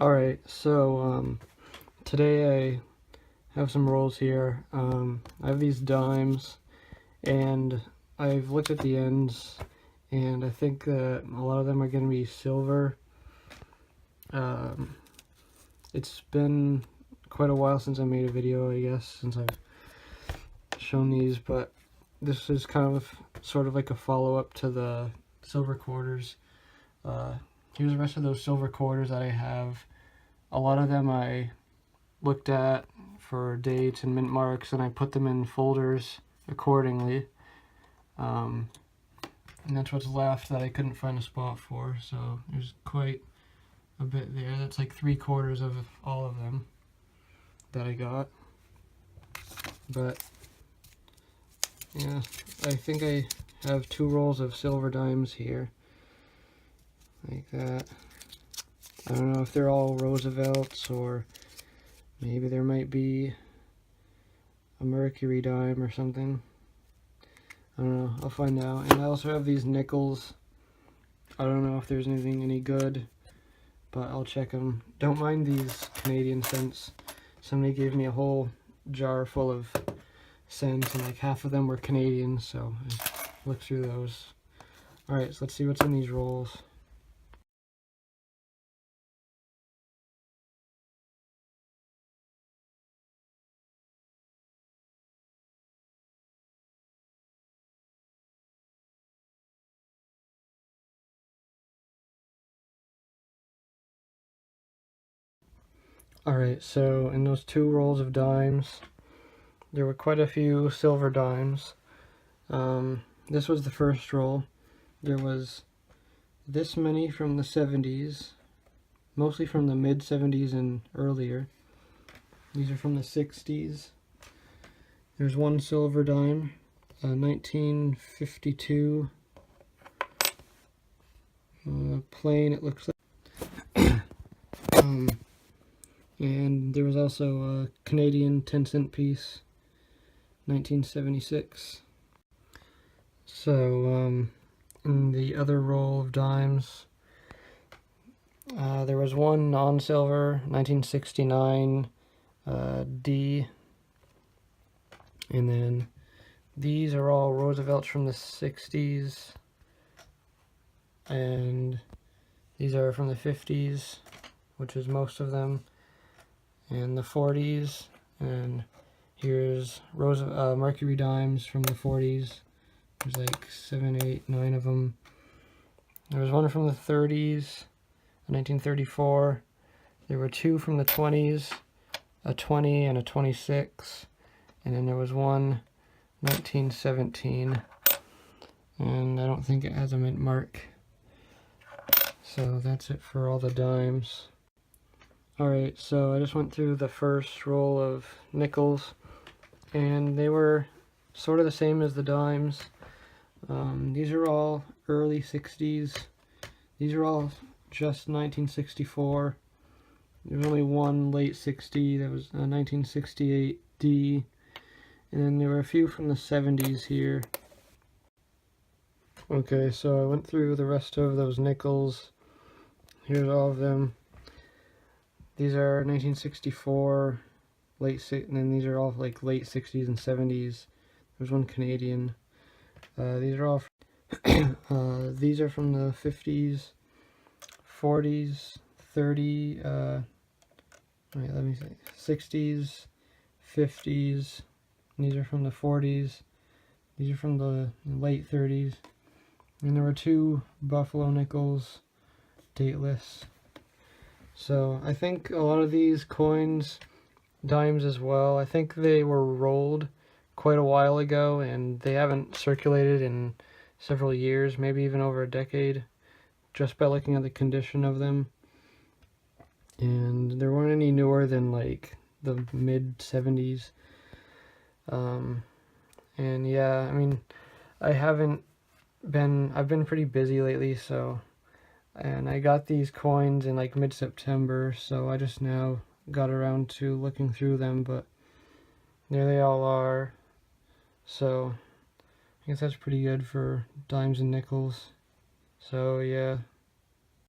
Alright, so today I have some rolls here. I have these dimes, and I've looked at the ends, and I think that a lot of them are going to be silver. It's been quite a while since I made a video, I guess, since I've shown these, but this is kind of sort of like a follow-up to the silver quarters. Here's the rest of those silver quarters that I have. A lot of them I looked at for dates and mint marks, and I put them in folders accordingly. And that's what's left that I couldn't find a spot for, so there's quite a bit there. That's like 3/4 of all of them that I got. But yeah, I think I have 2 rolls of silver dimes here, like that. I don't know if they're all Roosevelts, or maybe there might be a Mercury dime or something. I don't know, I'll find out. And I also have these nickels. I don't know if there's anything any good, but I'll check them. Don't mind these Canadian cents. Somebody gave me a whole jar full of cents, and like half of them were Canadian, so I looked through those. Alright, so let's see what's in these rolls. Alright, so in those 2 rolls of dimes, there were quite a few silver dimes. This was the first roll. There was this many from the 70s, mostly from the mid-70s and earlier. These are from the 60s. There's 1 silver dime, 1952, plain it looks like. And there was also a Canadian 10-cent piece, 1976. So, in the other roll of dimes, there was 1 non-silver, 1969 D. And then these are all Roosevelts from the 60s. And these are from the 50s, which is most of them. And the 40s, and here's Mercury dimes from the 40s. There's like 7, 8, 9 of them. There was 1 from the 30s, 1934. There were 2 from the 20s, a 20 and a 26. And then there was 1, 1917. And I don't think it has a mint mark. So that's it for all the dimes. Alright, so I just went through the first roll of nickels, and they were sort of the same as the dimes. These are all early 60s. These are all just 1964. There's only 1 late 60, that was a 1968 D, and then there were a few from the 70s here. Okay, so I went through the rest of those nickels. Here's all of them. These are 1964, and then these are all like late 60s and 70s. There's 1 Canadian. These are all these are from the 50s, 40s, 30, wait, let me see, 60s, 50s. These are from the 40s. These are from the late 30s. And there were 2 Buffalo nickels, dateless. So I think a lot of these coins, dimes as well, I think they were rolled quite a while ago, and they haven't circulated in several years, maybe even over a decade, just by looking at the condition of them. And there weren't any newer than like the mid-70s. And yeah, I mean, I've been pretty busy lately, so, and I got these coins in like mid-September, so I just now got around to looking through them, but there they all are. So I guess that's pretty good for dimes and nickels. So yeah.